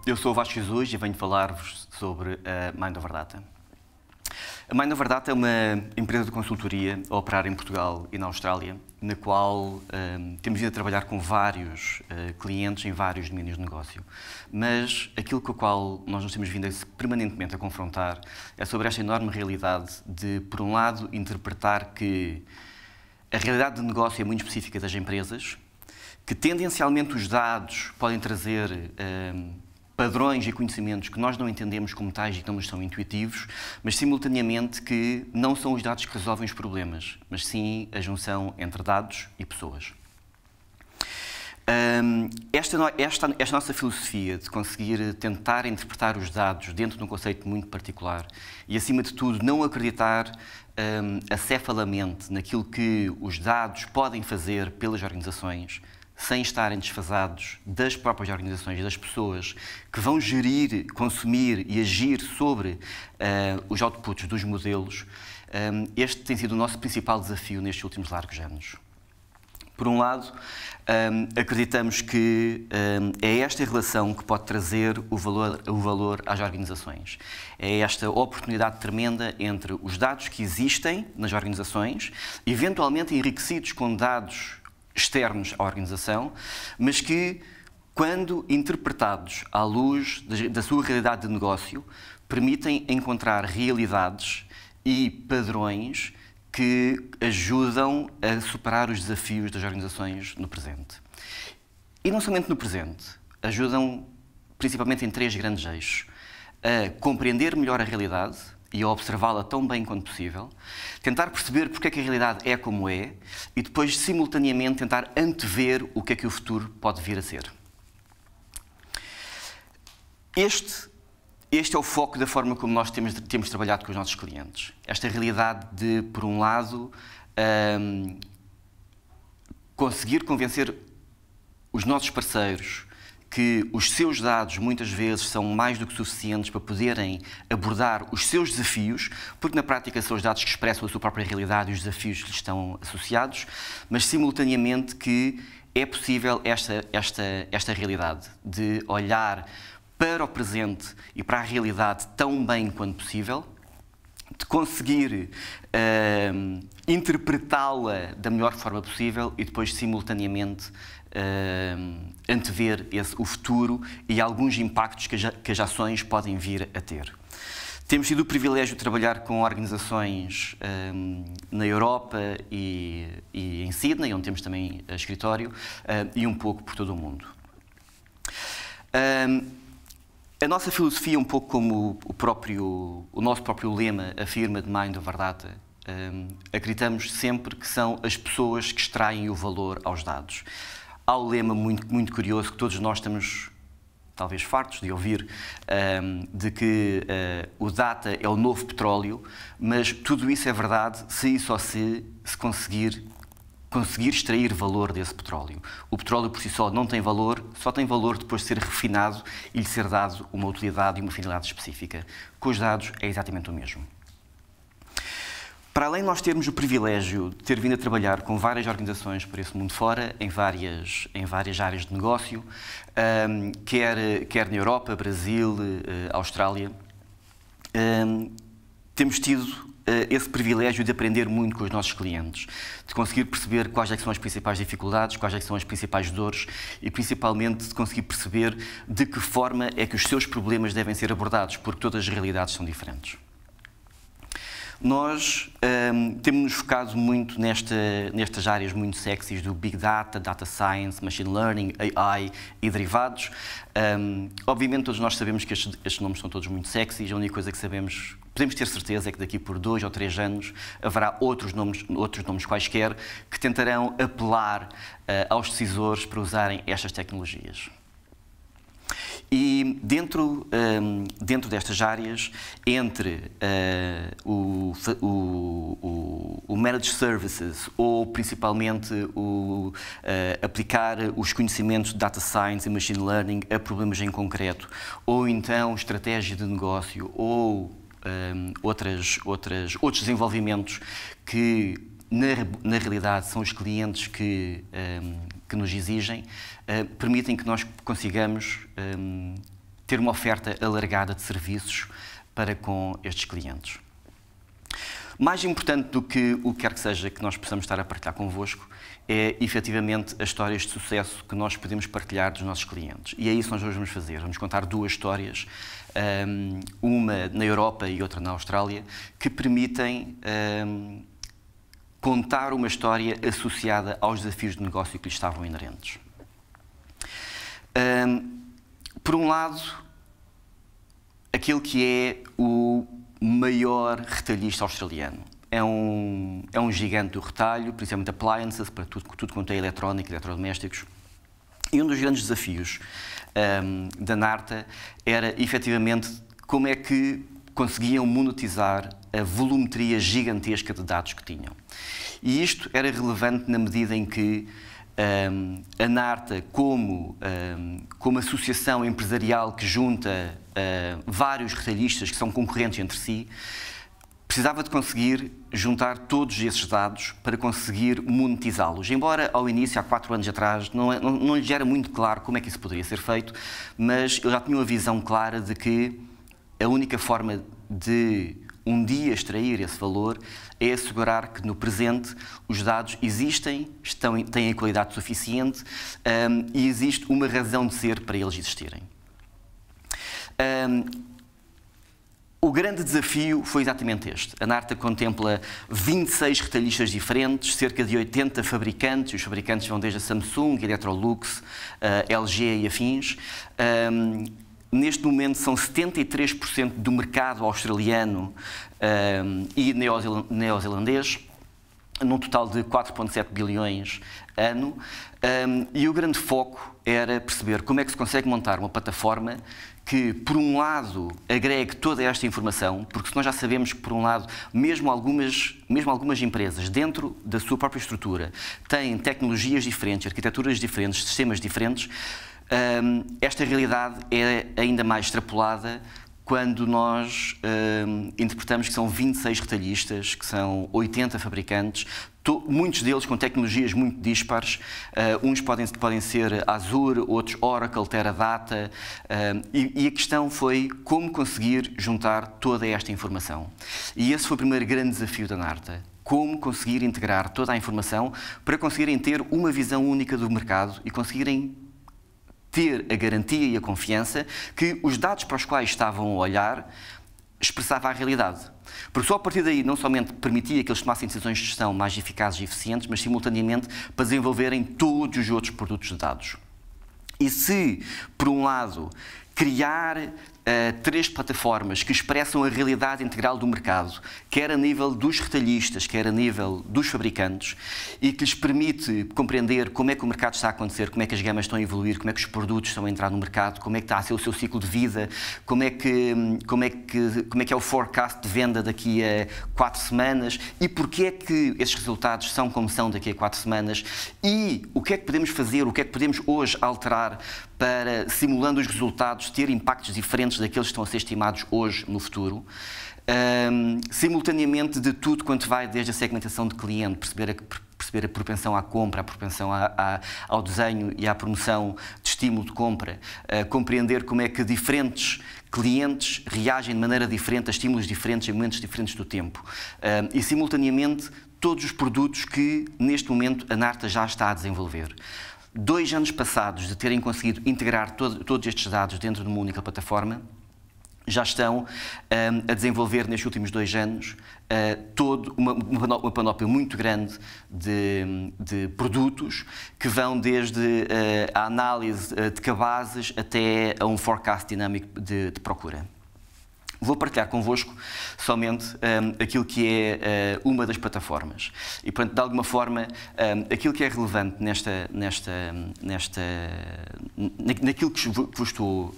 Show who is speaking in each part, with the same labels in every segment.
Speaker 1: eu sou o Vasco Jesus e venho falar-vos sobre a Mind Over Data. A Mind Over Data é uma empresa de consultoria a operar em Portugal e na Austrália, na qual temos vindo a trabalhar com vários clientes em vários domínios de negócio. Mas aquilo com o qual nós nos temos vindo permanentemente a confrontar é sobre esta enorme realidade de, por um lado, interpretar que a realidade de negócio é muito específica das empresas, que tendencialmente os dados podem trazer padrões e conhecimentos que nós não entendemos como tais e que não nos são intuitivos, mas simultaneamente que não são os dados que resolvem os problemas, mas sim a junção entre dados e pessoas. Esta nossa filosofia de conseguir tentar interpretar os dados dentro de um conceito muito particular e, acima de tudo, não acreditar acefalamente naquilo que os dados podem fazer pelas organizações, sem estarem desfasados das próprias organizações e das pessoas que vão gerir, consumir e agir sobre os outputs dos modelos, este tem sido o nosso principal desafio nestes últimos largos anos. Por um lado, acreditamos que é esta relação que pode trazer o valor às organizações. É esta oportunidade tremenda entre os dados que existem nas organizações, eventualmente enriquecidos com dados externos à organização, mas que, quando interpretados à luz da sua realidade de negócio, permitem encontrar realidades e padrões que ajudam a superar os desafios das organizações no presente. E não somente no presente, ajudam principalmente em três grandes eixos: a compreender melhor a realidade e a observá-la tão bem quanto possível, tentar perceber porque é que a realidade é como é e depois, simultaneamente, tentar antever o que é que o futuro pode vir a ser. Este é o foco da forma como nós temos trabalhado com os nossos clientes. Esta realidade de, por um lado, conseguir convencer os nossos parceiros que os seus dados, muitas vezes, são mais do que suficientes para poderem abordar os seus desafios, porque, na prática, são os dados que expressam a sua própria realidade e os desafios que lhes estão associados, mas, simultaneamente, que é possível esta realidade de olhar para o presente e para a realidade tão bem quanto possível, de conseguir interpretá-la da melhor forma possível e depois, simultaneamente, antever o futuro e alguns impactos que as ações podem vir a ter. Temos tido o privilégio de trabalhar com organizações na Europa e em Sydney, onde temos também escritório, e um pouco por todo o mundo. A nossa filosofia, um pouco como o nosso próprio lema afirma de Mind Over Data, acreditamos sempre que são as pessoas que extraem o valor aos dados. Há o lema muito curioso que todos nós estamos, talvez, fartos de ouvir, de que o data é o novo petróleo, mas tudo isso é verdade se e só se conseguir extrair valor desse petróleo. O petróleo por si só não tem valor, só tem valor depois de ser refinado e lhe ser dado uma utilidade e uma finalidade específica. Com os dados é exatamente o mesmo. Para além de nós termos o privilégio de ter vindo a trabalhar com várias organizações por esse mundo fora, em várias áreas de negócio, quer na Europa, Brasil, Austrália, temos tido esse privilégio de aprender muito com os nossos clientes, de conseguir perceber quais é que são as principais dificuldades, quais é que são as principais dores e, principalmente, de conseguir perceber de que forma é que os seus problemas devem ser abordados, porque todas as realidades são diferentes. Nós temos-nos focado muito nestas áreas muito sexys do Big Data, Data Science, Machine Learning, AI e derivados. Obviamente todos nós sabemos que estes nomes são todos muito sexys, a única coisa que sabemos, podemos ter certeza é que daqui por 2 ou 3 anos haverá outros nomes quaisquer que tentarão apelar aos decisores para usarem estas tecnologias. E dentro destas áreas, entre o Managed Services ou principalmente aplicar os conhecimentos de Data Science e Machine Learning a problemas em concreto, ou então estratégia de negócio ou outros desenvolvimentos que na realidade são os clientes que nos exigem, permitem que nós consigamos ter uma oferta alargada de serviços para com estes clientes. Mais importante do que o que quer que seja que nós possamos estar a partilhar convosco é, efetivamente, as histórias de sucesso que nós podemos partilhar dos nossos clientes. E é isso que nós hoje vamos fazer. Vamos contar duas histórias, uma na Europa e outra na Austrália, que permitem contar uma história associada aos desafios de negócio que lhes estavam inerentes. Por um lado, aquele que é o maior retalhista australiano. É um gigante do retalho, principalmente appliances, para tudo quanto é eletrónica, eletrodomésticos. E um dos grandes desafios da Narta era, efetivamente, como é que conseguiam monetizar a volumetria gigantesca de dados que tinham. E isto era relevante na medida em que a Narta, como associação empresarial que junta vários retalhistas que são concorrentes entre si, precisava de conseguir juntar todos esses dados para conseguir monetizá-los. Embora, ao início, há 4 anos atrás, não lhes era muito claro como é que isso poderia ser feito, mas eu já tinha uma visão clara de que a única forma de um dia extrair esse valor é assegurar que no presente os dados existem, têm a qualidade suficiente e existe uma razão de ser para eles existirem. O grande desafio foi exatamente este. A Narta contempla 26 retalhistas diferentes, cerca de 80 fabricantes, os fabricantes vão desde a Samsung, Electrolux, LG e afins. Neste momento são 73% do mercado australiano e neozelandês, num total de 4,7 bilhões ano, e o grande foco era perceber como é que se consegue montar uma plataforma que, por um lado, agregue toda esta informação, porque se nós já sabemos que, por um lado, mesmo algumas empresas, dentro da sua própria estrutura, têm tecnologias diferentes, arquiteturas diferentes, sistemas diferentes, esta realidade é ainda mais extrapolada quando nós interpretamos que são 26 retalhistas, que são 80 fabricantes, muitos deles com tecnologias muito dispares, uns podem ser Azure, outros Oracle, Teradata, e a questão foi como conseguir juntar toda esta informação. E esse foi o primeiro grande desafio da Narta. Como conseguir integrar toda a informação para conseguirem ter uma visão única do mercado e conseguirem ter a garantia e a confiança que os dados para os quais estavam a olhar expressava a realidade. Porque só a partir daí não somente permitia que eles tomassem decisões de gestão mais eficazes e eficientes, mas simultaneamente para desenvolverem todos os outros produtos de dados. E se, por um lado, criar 3 plataformas que expressam a realidade integral do mercado, quer a nível dos retalhistas, quer a nível dos fabricantes, e que lhes permite compreender como é que o mercado está a acontecer, como é que as gamas estão a evoluir, como é que os produtos estão a entrar no mercado, como é que está a ser o seu ciclo de vida, como é que é o forecast de venda daqui a 4 semanas e porque é que esses resultados são como são daqui a 4 semanas e o que é que podemos fazer, o que é que podemos hoje alterar para, simulando os resultados, ter impactos diferentes daqueles que estão a ser estimados hoje no futuro. Simultaneamente de tudo quanto vai desde a segmentação de cliente, perceber a propensão à compra, a propensão ao desenho e à promoção de estímulo de compra, compreender como é que diferentes clientes reagem de maneira diferente a estímulos diferentes em momentos diferentes do tempo. E simultaneamente todos os produtos que neste momento a Narta já está a desenvolver. 2 anos passados de terem conseguido integrar todos estes dados dentro de uma única plataforma, já estão a desenvolver nestes últimos 2 anos uma panóplia muito grande de produtos que vão desde a análise de cabazes até a um forecast dinâmico de procura. Vou partilhar convosco somente aquilo que é uma das plataformas. E, portanto, de alguma forma, aquilo que é relevante naquilo que vos estou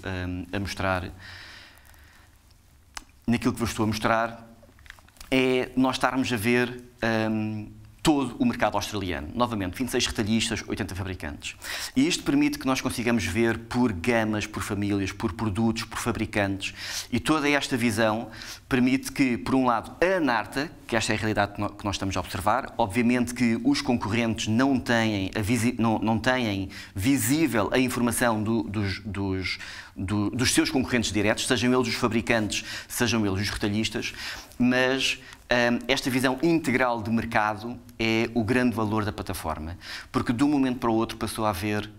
Speaker 1: a mostrar, é nós estarmos a ver todo o mercado australiano. Novamente, 26 retalhistas, 80 fabricantes. E isto permite que nós consigamos ver por gamas, por famílias, por produtos, por fabricantes. E toda esta visão permite que, por um lado, a Narta, que esta é a realidade que nós estamos a observar, obviamente que os concorrentes não têm visível a informação dos seus concorrentes diretos, sejam eles os fabricantes, sejam eles os retalhistas, mas esta visão integral de mercado é o grande valor da plataforma, porque de um momento para o outro passou a haver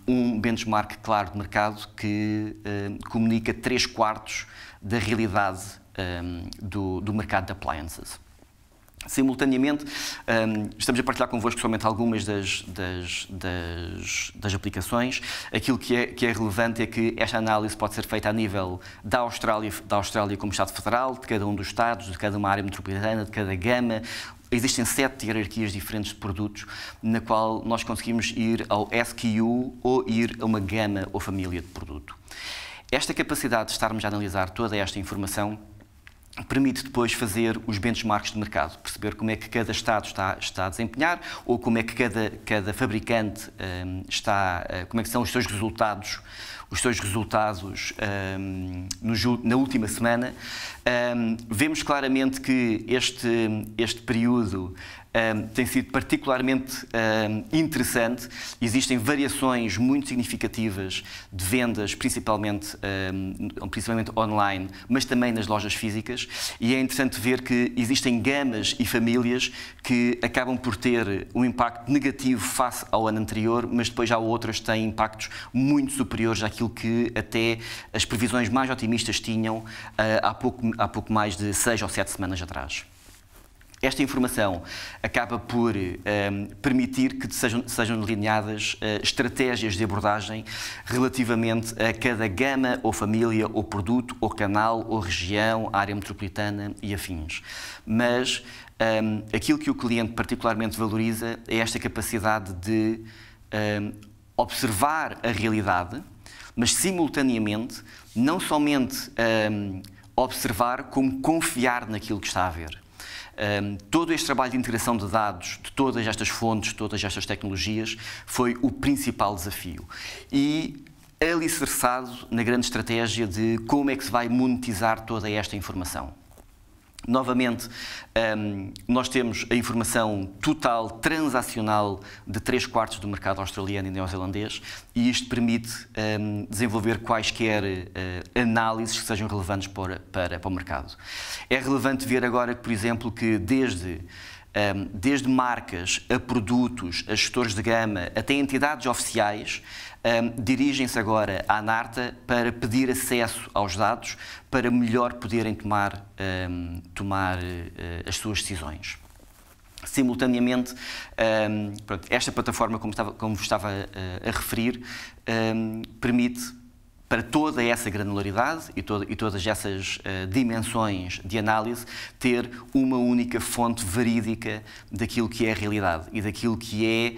Speaker 1: um benchmark claro de mercado que comunica 3/4 da realidade do mercado de appliances. Simultaneamente, estamos a partilhar convosco somente algumas das aplicações. Aquilo que é relevante é que esta análise pode ser feita a nível da Austrália como Estado Federal, de cada um dos Estados, de cada uma área metropolitana, de cada gama. Existem 7 hierarquias diferentes de produtos, na qual nós conseguimos ir ao SKU ou ir a uma gama ou família de produto. Esta capacidade de estarmos a analisar toda esta informação permite depois fazer os benchmarks de mercado, perceber como é que cada Estado está a desempenhar ou como é que cada fabricante como é que são os seus resultados na última semana. Vemos claramente que este período tem sido particularmente interessante. Existem variações muito significativas de vendas, principalmente online, mas também nas lojas físicas. E é interessante ver que existem gamas e famílias que acabam por ter um impacto negativo face ao ano anterior, mas depois há outras que têm impactos muito superiores àquilo que até as previsões mais otimistas tinham há pouco mais de 6 ou 7 semanas atrás. Esta informação acaba por permitir que sejam delineadas estratégias de abordagem relativamente a cada gama, ou família, ou produto, ou canal, ou região, área metropolitana e afins. Mas aquilo que o cliente particularmente valoriza é esta capacidade de observar a realidade, mas simultaneamente não somente observar, como confiar naquilo que está a ver. Todo este trabalho de integração de dados de todas estas fontes, todas estas tecnologias, foi o principal desafio. E alicerçado na grande estratégia de como é que se vai monetizar toda esta informação. Novamente, nós temos a informação total transacional de 3/4 do mercado australiano e neozelandês, e isto permite desenvolver quaisquer análises que sejam relevantes para o mercado. É relevante ver agora que, por exemplo, que desde marcas a produtos, a gestores de gama, até entidades oficiais, dirigem-se agora à Narta para pedir acesso aos dados para melhor poderem tomar as suas decisões. Simultaneamente, esta plataforma, como vos estava a referir, permite, para toda essa granularidade e todas essas dimensões de análise, ter uma única fonte verídica daquilo que é a realidade e daquilo que é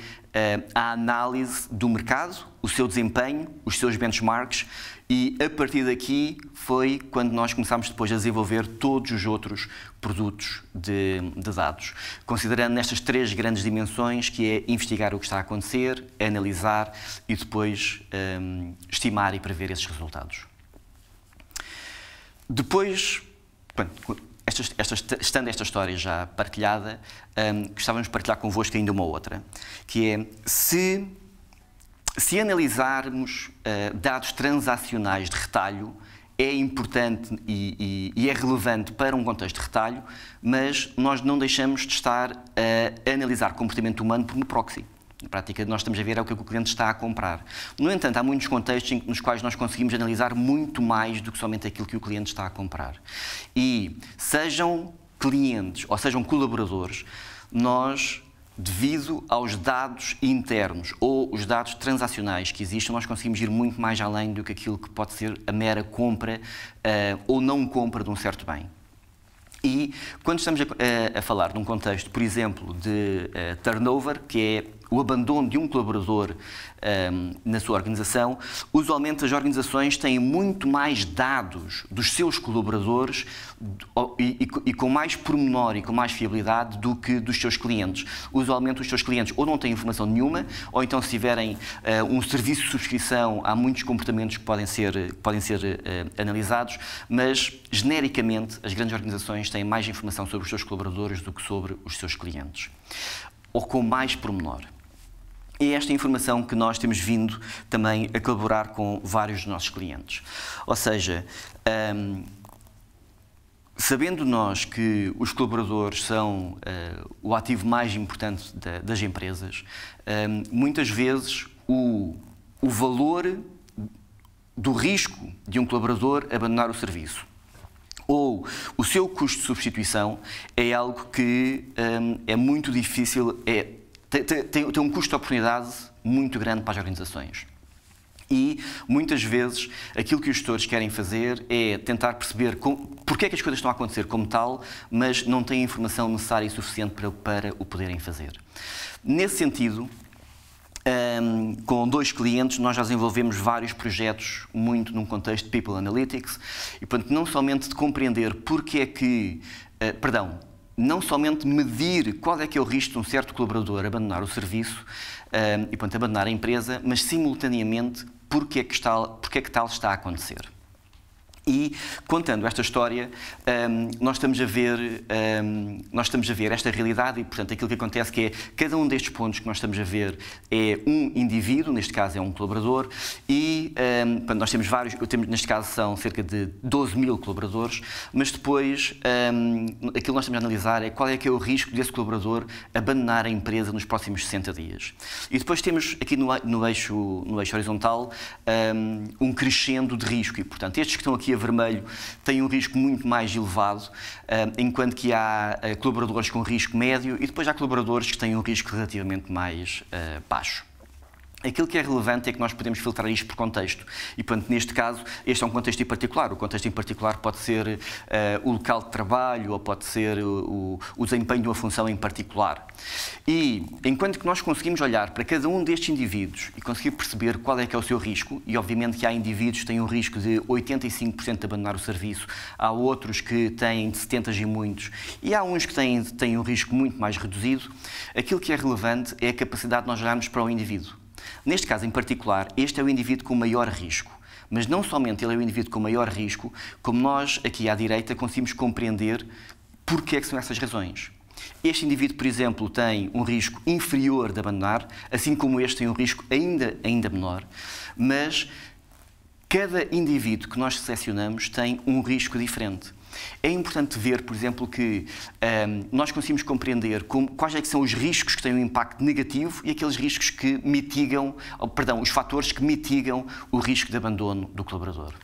Speaker 1: a análise do mercado, o seu desempenho, os seus benchmarks, e a partir daqui foi quando nós começámos depois a desenvolver todos os outros produtos de dados, considerando nestas 3 grandes dimensões, que é investigar o que está a acontecer, analisar e depois estimar e prever esses resultados. Depois, estando esta história já partilhada, gostávamos de partilhar convosco ainda uma outra, que é se analisarmos dados transacionais de retalho, é importante e é relevante para um contexto de retalho, mas nós não deixamos de estar a analisar comportamento humano por um proxy. Na prática, nós estamos a ver o que o cliente está a comprar. No entanto, há muitos contextos nos quais nós conseguimos analisar muito mais do que somente aquilo que o cliente está a comprar. E sejam clientes ou sejam colaboradores, nós, devido aos dados internos ou os dados transacionais que existem, nós conseguimos ir muito mais além do que aquilo que pode ser a mera compra ou não compra de um certo bem. E quando estamos a falar num contexto, por exemplo, de turnover, que é o abandono de um colaborador na sua organização, usualmente as organizações têm muito mais dados dos seus colaboradores e com mais pormenor e com mais fiabilidade do que dos seus clientes. Usualmente os seus clientes ou não têm informação nenhuma, ou então se tiverem um serviço de subscrição, há muitos comportamentos que podem ser analisados, mas genericamente as grandes organizações têm mais informação sobre os seus colaboradores do que sobre os seus clientes, ou com mais pormenor. É esta informação que nós temos vindo também a colaborar com vários dos nossos clientes. Ou seja, sabendo nós que os colaboradores são o ativo mais importante das empresas, muitas vezes o valor do risco de um colaborador abandonar o serviço ou o seu custo de substituição é algo que é muito difícil, tem um custo de oportunidade muito grande para as organizações. E, muitas vezes, aquilo que os gestores querem fazer é tentar perceber porque é que as coisas estão a acontecer como tal, mas não têm a informação necessária e suficiente para o poderem fazer. Nesse sentido, com 2 clientes, nós já desenvolvemos vários projetos muito num contexto de People Analytics e, portanto, não somente de compreender porque é que, não somente medir qual é que é o risco de um certo colaborador abandonar o serviço e, portanto, abandonar a empresa, mas simultaneamente porque é que tal está a acontecer. E, contando esta história, nós estamos a ver esta realidade e, portanto, aquilo que acontece que é, cada um destes pontos que nós estamos a ver é um indivíduo, neste caso é um colaborador, e portanto, nós temos vários, neste caso são cerca de 12 mil colaboradores, mas depois aquilo que nós estamos a analisar é qual é que é o risco desse colaborador abandonar a empresa nos próximos 60 dias. E depois temos aqui no eixo horizontal um crescendo de risco e, portanto, estes que estão aqui a vermelho têm um risco muito mais elevado, enquanto que há colaboradores com risco médio e depois há colaboradores que têm um risco relativamente mais baixo. Aquilo que é relevante é que nós podemos filtrar isto por contexto e, portanto, neste caso, este é um contexto em particular. O contexto em particular pode ser o local de trabalho ou pode ser o desempenho de uma função em particular. E, enquanto que nós conseguimos olhar para cada um destes indivíduos e conseguir perceber qual é que é o seu risco, e obviamente que há indivíduos que têm um risco de 85% de abandonar o serviço, há outros que têm de 70% e muitos, e há uns que têm um risco muito mais reduzido, aquilo que é relevante é a capacidade de nós olharmos para o indivíduo. Neste caso em particular, este é o indivíduo com maior risco. Mas não somente ele é o indivíduo com maior risco, como nós, aqui à direita, conseguimos compreender porque é que são essas razões. Este indivíduo, por exemplo, tem um risco inferior de abandonar, assim como este tem um risco ainda menor, mas cada indivíduo que nós selecionamos tem um risco diferente. É importante ver, por exemplo, que nós conseguimos compreender quais é que são os riscos que têm um impacto negativo e aqueles riscos que mitigam, os fatores que mitigam o risco de abandono do colaborador.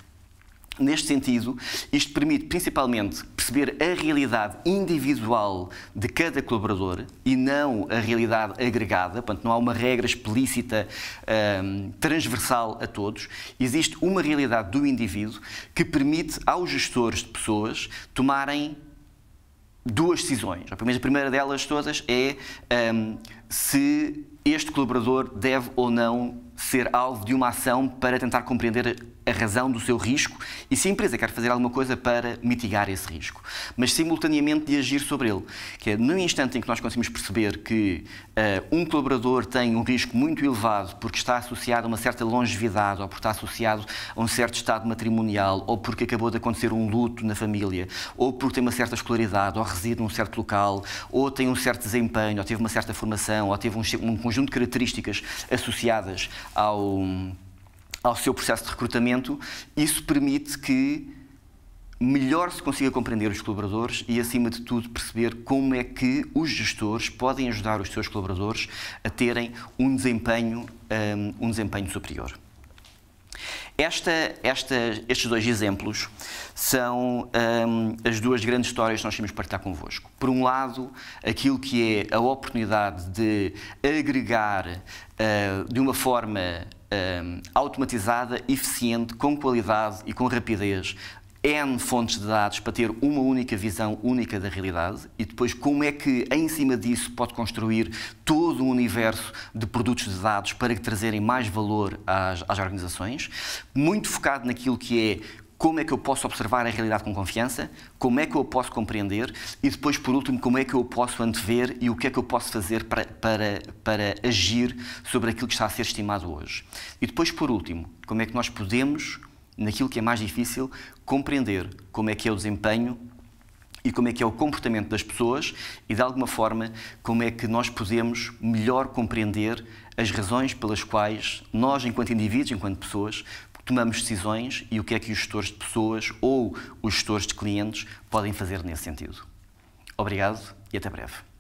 Speaker 1: Neste sentido, isto permite principalmente perceber a realidade individual de cada colaborador e não a realidade agregada, portanto não há uma regra explícita transversal a todos. Existe uma realidade do indivíduo que permite aos gestores de pessoas tomarem 2 decisões. A primeira delas todas é se este colaborador deve ou não ser alvo de uma ação para tentar compreender a razão do seu risco e se a empresa quer fazer alguma coisa para mitigar esse risco, mas simultaneamente de agir sobre ele, que é no instante em que nós conseguimos perceber que um colaborador tem um risco muito elevado porque está associado a uma certa longevidade ou porque está associado a um certo estado matrimonial ou porque acabou de acontecer um luto na família ou porque tem uma certa escolaridade ou reside num certo local ou tem um certo desempenho ou teve uma certa formação ou teve um conjunto de características associadas ao seu processo de recrutamento, isso permite que melhor se consiga compreender os colaboradores e, acima de tudo, perceber como é que os gestores podem ajudar os seus colaboradores a terem um desempenho superior. Estes 2 exemplos são as 2 grandes histórias que nós queremos partilhar convosco. Por um lado, aquilo que é a oportunidade de agregar de uma forma automatizada, eficiente, com qualidade e com rapidez N fontes de dados para ter uma única visão única da realidade e depois como é que, em cima disso, pode construir todo um universo de produtos de dados para trazerem mais valor às organizações, muito focado naquilo que é como é que eu posso observar a realidade com confiança, como é que eu posso compreender e depois, por último, como é que eu posso antever e o que é que eu posso fazer para agir sobre aquilo que está a ser estimado hoje. E depois, por último, como é que nós podemos, naquilo que é mais difícil, compreender como é que é o desempenho e como é que é o comportamento das pessoas e, de alguma forma, como é que nós podemos melhor compreender as razões pelas quais nós, enquanto indivíduos, enquanto pessoas, tomamos decisões e o que é que os gestores de pessoas ou os gestores de clientes podem fazer nesse sentido. Obrigado e até breve.